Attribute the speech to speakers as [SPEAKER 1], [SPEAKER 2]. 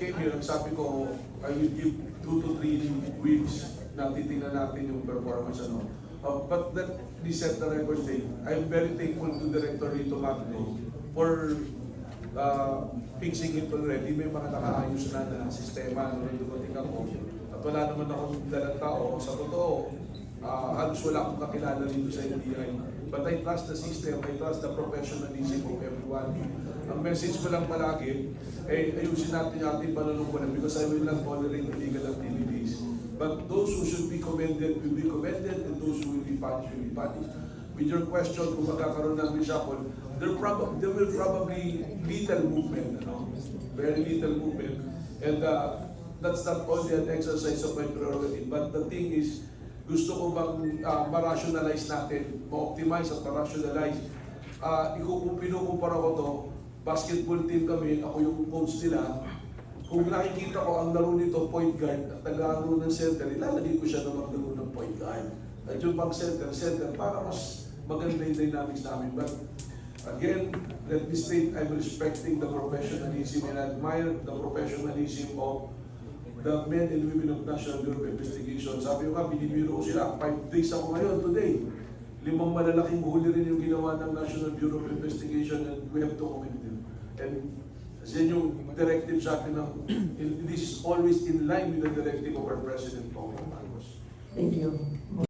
[SPEAKER 1] came here, ang sabi ko, I will give 2 to 3 weeks na titingnan natin yung performance. But that this set the record straight. I'm very thankful to Director Rito Magno for fixing it already. May mga nakaayos na sistema nung dumating ako. At wala naman akong dalang tao. Sa totoo, halos wala akong kakilala dito sa NBI. But I trust the system, I trust the professionalism of everyone. Ang message ko lang palagi, ayusin natin yung ating panunungkulan because I will not tolerate illegal activities. But those who should be commended will be commended and those who will be punished will be punished. With your question kung magkakaroon ng reshuffle, there will probably little movement, very little movement. And that's not only an exercise of my prerogative, but the thing is, gusto ko bang ma-rationalize natin, ma-optimize at ma-rationalize. Kung pinukumpara ko to, basketball team kami, ako yung coach nila. Kung nakikita ko ang laro nito, point guard, at nag-laro ng center, ilalagay ko siya na maglaro ng point guard. At yung pang center, para mas maganda yung dynamics namin. But again, let me state, I'm respecting the professionalism and admire the professionalism of the men and women of National Bureau of Investigation. Sabi ko nga, binibiro ko sila, 5 days ako ngayon today. 5 malalaking huli rin yung ginawa ng National Bureau of Investigation and we have to commend them. And yan yung directive sa akin ng, this is always in line with the directive of our President, Bongbong Marcos.
[SPEAKER 2] Thank you.